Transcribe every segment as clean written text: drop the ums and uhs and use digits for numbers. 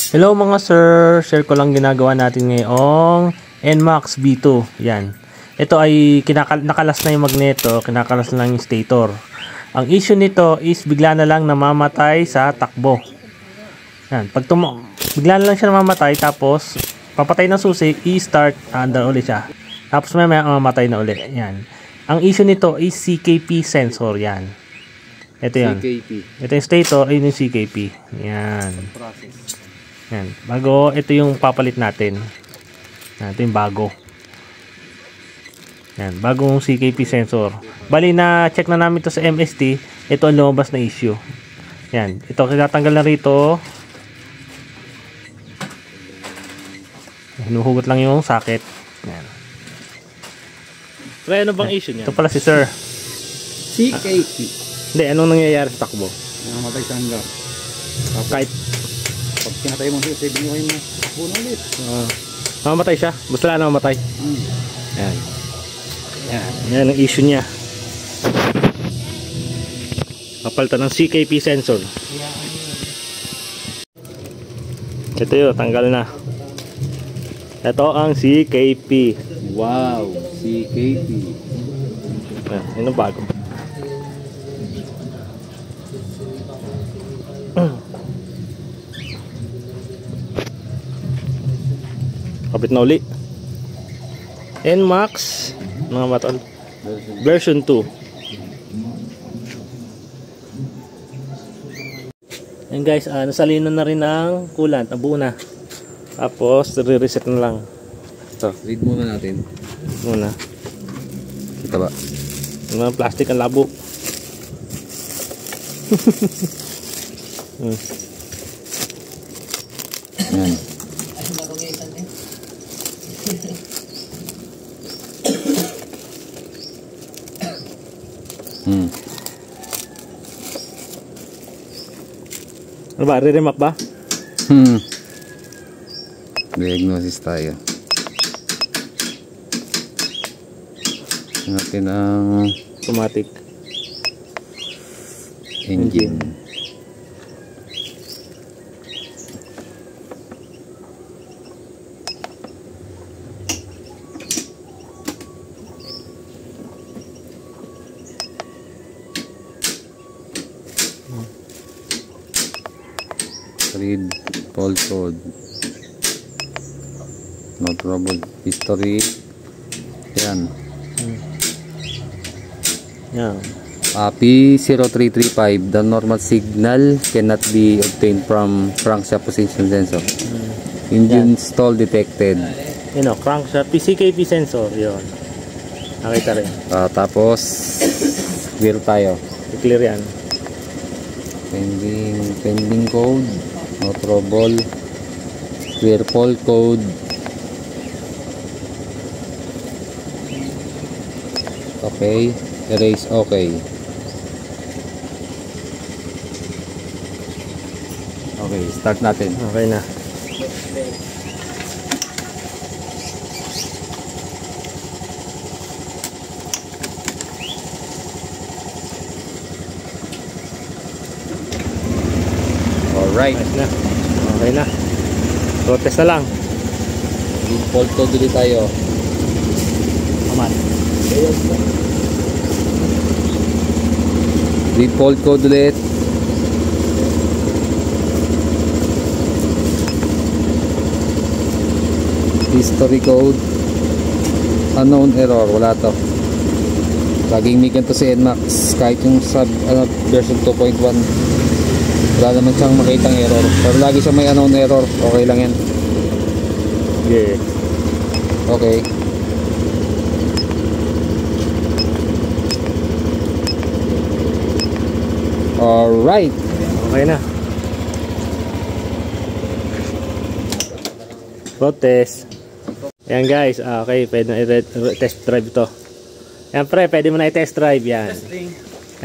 Hello mga sir, share ko lang ginagawa natin ngayong NMAX V2. Yan. Ito ay nakalas na yung magneto, kinakalas na lang yung stator. Ang issue nito is bigla na lang namamatay sa takbo. Yan, bigla na lang siya namamatay, tapos papatay ng susi, i-start, andar ulit siya. Tapos may mamamatay na ulit. Yan. Ang issue nito is CKP sensor. Yan. Ito yan. CKP. Ito yung stator, ayun yung CKP. Yan. Yan. Bago, ito yung papalit natin. Yan, ito yung bago. Yan, bagong CKP sensor. Bali na check na namin to sa MST. Ito ang lumabas na issue. Yan, ito kinatanggal na rito. Hinuhugot lang yung socket. Yan. Pero ano bang issue niya? Ito pala si sir. CKP. Hindi, anong nangyayari sa takbo? Nakamatay sa hanggang. Kahit Pag pinatay mo siya, binuhay mo. Puno ulit. mamatay siya. Basta lang mamatay. Yan. Yan. Yan ang issue niya. Papalitan ng CKP sensor. Ito yun, tanggal na. Ito ang CKP. Wow, CKP. Yan ang bago. Kapit na uli. NMAX mga matol. Version 2. Yan guys, nasalinan na rin ng coolant. Nabuo na. Tapos re-reset na lang. Ito. Read muna natin. Muna. Kita ba? Yung mga plastic ang labo. Yan. Ano ba? Re-remap ba? Diagnosis tayo. Natin ang Automatic. engine. Read fault code, no trouble history. Yan. Yan. P0335, the normal signal cannot be obtained from crankshaft position sensor. Engine stall detected. You know, crankshaft CKP sensor. Yun. Nakita rin. Tapos clear tayo. I-clear yan. Pending code, no trouble, clear fault code. Okay, erase okay. Okay, start natin. Okay na. Alright. Nice na. Okay na. So, test na lang. Read fault code ulit tayo. Aman. Read fault code ulit. History code. Unknown error. Wala to. Laging may ganito si NMAX. Kahit yung version 2.1, wala naman siyang makitang error. Pero lagi siya may unknown error. Okay lang yan. Yeah. Okay. Alright. Okay na. Protest. Yan guys. Okay. Pwede na i-test drive ito. Yan pre. Pwede mo na i-test drive. Yan.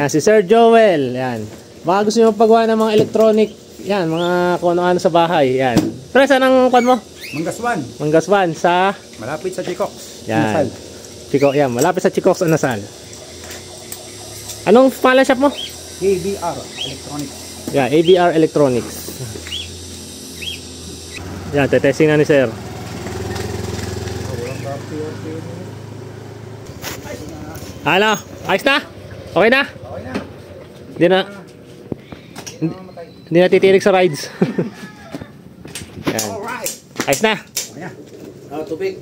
Yan si Sir Joel. Yan. Baka gusto nyo paggawa ng mga electronic. Yan. Mga kung ano-ano sa bahay. Yan. Pre, saan ang kwan mo? Mangaswan. Mangaswan sa... Malapit sa Chicox. Yan. Chico, yan. Malapit sa Chicox, Anasal. Anong pangalan shop mo? ABR Electronics. Yeah, ABR Electronics. Yan, testing na ni sir. Ano? Ayos na? Okay na? Hindi na. Hindi na titirik sa rides. Yan. Ayos na? Tubig.